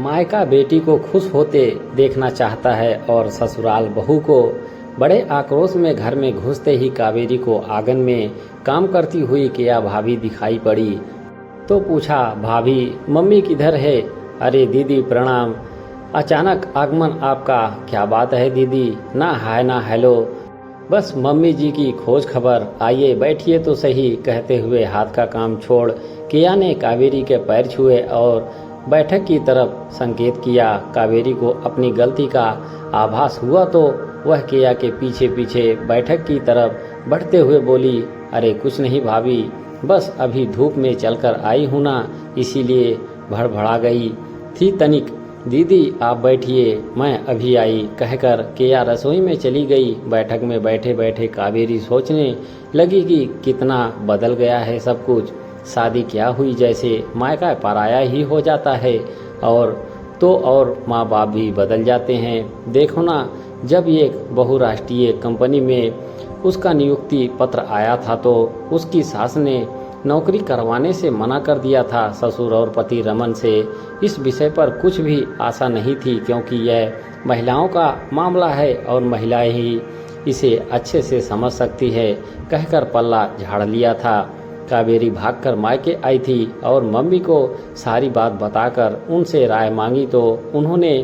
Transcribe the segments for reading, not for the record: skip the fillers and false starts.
मायका बेटी को खुश होते देखना चाहता है और ससुराल बहू को। बड़े आक्रोश में घर में घुसते ही कावेरी को आंगन में काम करती हुई केया भाभी दिखाई पड़ी तो पूछा, भाभी मम्मी किधर है? अरे दीदी प्रणाम, अचानक आगमन आपका, क्या बात है दीदी? ना हाय ना हेलो, बस मम्मी जी की खोज खबर, आइए बैठिए तो सही। कहते हुए हाथ का काम छोड़ केया ने कावेरी के पैर छुए और बैठक की तरफ संकेत किया। कावेरी को अपनी गलती का आभास हुआ तो वह केया के पीछे पीछे बैठक की तरफ बढ़ते हुए बोली, अरे कुछ नहीं भाभी, बस अभी धूप में चलकर आई हूँ ना, इसीलिए भड़बड़ा गई थी तनिक। दीदी आप बैठिए, मैं अभी आई, कहकर केया रसोई में चली गई। बैठक में बैठे बैठे कावेरी सोचने लगी कि कितना बदल गया है सब कुछ। शादी क्या हुई जैसे मायका पराया ही हो जाता है, और माँ बाप भी बदल जाते हैं। देखो ना, जब एक बहुराष्ट्रीय कंपनी में उसका नियुक्ति पत्र आया था तो उसकी सास ने नौकरी करवाने से मना कर दिया था। ससुर और पति रमन से इस विषय पर कुछ भी आशा नहीं थी, क्योंकि यह महिलाओं का मामला है और महिलाएं ही इसे अच्छे से समझ सकती है, कहकर पल्ला झाड़ लिया था। कावेरी भागकर मायके आई थी और मम्मी को सारी बात बताकर उनसे राय मांगी तो उन्होंने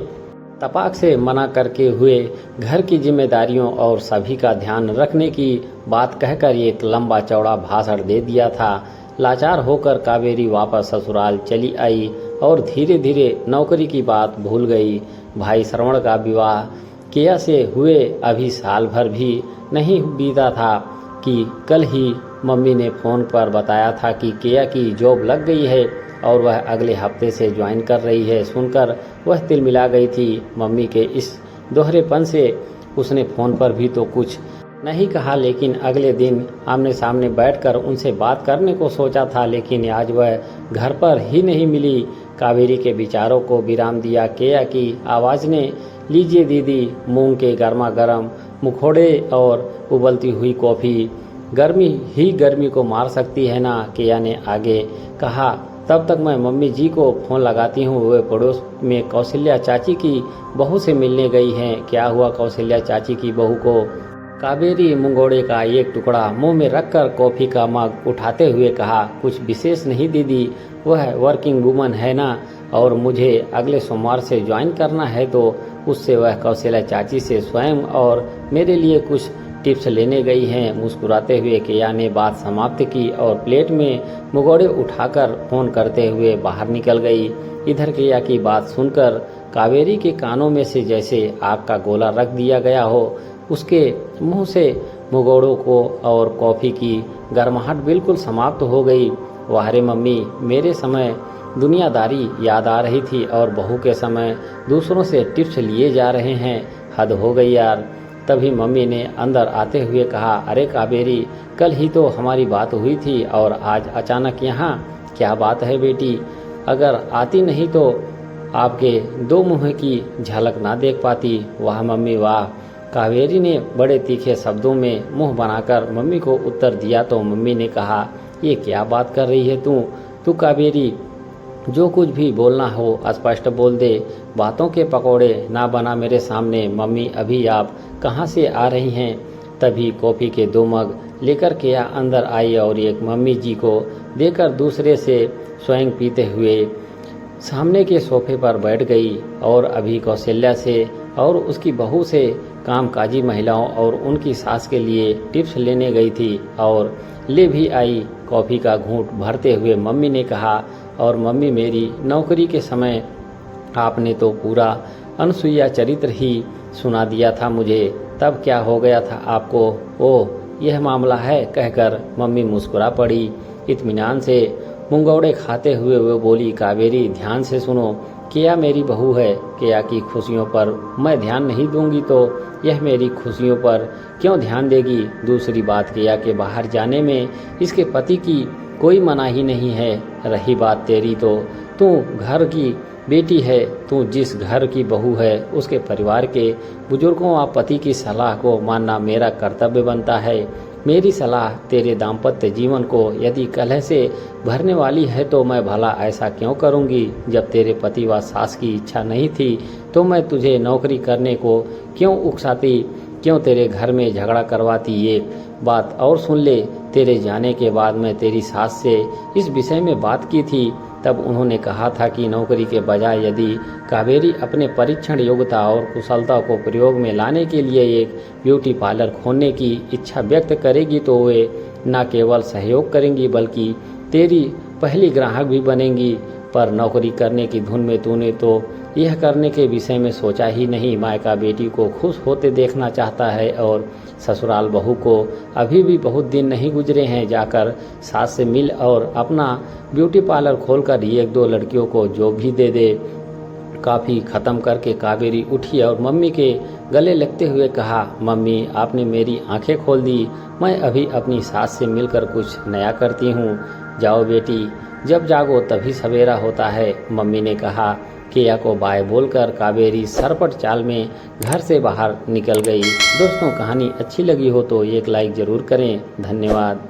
तपाक से मना करके हुए घर की जिम्मेदारियों और सभी का ध्यान रखने की बात कहकर एक लंबा चौड़ा भाषण दे दिया था। लाचार होकर कावेरी वापस ससुराल चली आई और धीरे धीरे नौकरी की बात भूल गई। भाई श्रवण का विवाह केया से हुए अभी साल भर भी नहीं बीता था कि कल ही मम्मी ने फ़ोन पर बताया था कि केया की जॉब लग गई है और वह अगले हफ्ते से ज्वाइन कर रही है। सुनकर वह तिलमिला गई थी। मम्मी के इस दोहरेपन से उसने फ़ोन पर भी तो कुछ नहीं कहा, लेकिन अगले दिन आमने सामने बैठकर उनसे बात करने को सोचा था, लेकिन आज वह घर पर ही नहीं मिली। कावेरी के विचारों को विराम दिया केया की आवाज़ ने, लीजिए दीदी, मूंग के गर्मा गर्म मुखोड़े और उबलती हुई कॉफ़ी, गर्मी ही गर्मी को मार सकती है ना। केया ने आगे कहा, तब तक मैं मम्मी जी को फ़ोन लगाती हूँ, वे पड़ोस में कौशल्या चाची की बहू से मिलने गई हैं। क्या हुआ कौशल्या चाची की बहू को? कावेरी मुंगोड़े का एक टुकड़ा मुंह में रखकर कॉफ़ी का मग उठाते हुए कहा, कुछ विशेष नहीं दीदी, वह वर्किंग वुमन है ना, और मुझे अगले सोमवार से ज्वाइन करना है तो उससे वह कौशल्या चाची से स्वयं और मेरे लिए कुछ टिप्स लेने गई हैं। मुस्कुराते हुए केया ने बात समाप्त की और प्लेट में मुगोड़े उठाकर फ़ोन करते हुए बाहर निकल गई। इधर केया की बात सुनकर कावेरी के कानों में से जैसे आग का गोला रख दिया गया हो। उसके मुंह से मुगोड़ों को और कॉफ़ी की गर्माहट बिल्कुल समाप्त हो गई। वाह रे मम्मी, मेरे समय दुनियादारी याद आ रही थी और बहू के समय दूसरों से टिप्स लिए जा रहे हैं, हद हो गई यार। तभी मम्मी ने अंदर आते हुए कहा, अरे कावेरी, कल ही तो हमारी बात हुई थी और आज अचानक यहाँ, क्या बात है बेटी? अगर आती नहीं तो आपके दो मुँह की झलक ना देख पाती। वाह मम्मी वाह। कावेरी ने बड़े तीखे शब्दों में मुंह बनाकर मम्मी को उत्तर दिया तो मम्मी ने कहा, ये क्या बात कर रही है तू कावेरी, जो कुछ भी बोलना हो स्पष्ट बोल दे, बातों के पकौड़े ना बना मेरे सामने। मम्मी अभी आप कहाँ से आ रही हैं? तभी कॉफ़ी के 2 मग लेकर केया अंदर आई और एक मम्मी जी को देकर दूसरे से स्वयं पीते हुए सामने के सोफे पर बैठ गई। और अभी कौशल्या से और उसकी बहू से कामकाजी महिलाओं और उनकी सास के लिए टिप्स लेने गई थी और ले भी आई। कॉफ़ी का घूंट भरते हुए मम्मी ने कहा, और मम्मी मेरी नौकरी के समय आपने तो पूरा अनसुईया चरित्र ही सुना दिया था मुझे, तब क्या हो गया था आपको? ओह यह मामला है, कहकर मम्मी मुस्कुरा पड़ी। इत्मीनान से मुंगौड़े खाते हुए वो बोली, कावेरी ध्यान से सुनो, केया मेरी बहू है, केया की खुशियों पर मैं ध्यान नहीं दूंगी तो यह मेरी खुशियों पर क्यों ध्यान देगी? दूसरी बात, केया के बाहर जाने में इसके पति की कोई मनाही नहीं है। रही बात तेरी, तो तू घर की बेटी है, तू जिस घर की बहू है उसके परिवार के बुजुर्गों व पति की सलाह को मानना मेरा कर्तव्य बनता है। मेरी सलाह तेरे दाम्पत्य जीवन को यदि कलह से भरने वाली है तो मैं भला ऐसा क्यों करूंगी। जब तेरे पति व सास की इच्छा नहीं थी तो मैं तुझे नौकरी करने को क्यों उकसाती, क्यों तेरे घर में झगड़ा करवाती। एक बात और सुन ले, तेरे जाने के बाद मैं तेरी सास से इस विषय में बात की थी। तब उन्होंने कहा था कि नौकरी के बजाय यदि कावेरी अपने परीक्षण योग्यता और कुशलता को प्रयोग में लाने के लिए एक ब्यूटी पार्लर खोलने की इच्छा व्यक्त करेगी तो वे न केवल सहयोग करेंगी बल्कि तेरी पहली ग्राहक भी बनेंगी। पर नौकरी करने की धुन में तूने तो यह करने के विषय में सोचा ही नहीं। मायका बेटी को खुश होते देखना चाहता है और ससुराल बहू को अभी भी बहुत दिन नहीं गुजरे हैं। जाकर सास से मिल और अपना ब्यूटी पार्लर खोलकर एक दो लड़कियों को जॉब भी दे दे। काफ़ी ख़त्म करके कावेरी उठी और मम्मी के गले लगते हुए कहा, मम्मी आपने मेरी आंखें खोल दी। मैं अभी अपनी सास से मिलकर कुछ नया करती हूँ। जाओ बेटी, जब जागो तभी सवेरा होता है। मम्मी ने कहा। केया को बाय बोलकर कावेरी सरपट चाल में घर से बाहर निकल गई। दोस्तों, कहानी अच्छी लगी हो तो एक लाइक ज़रूर करें। धन्यवाद।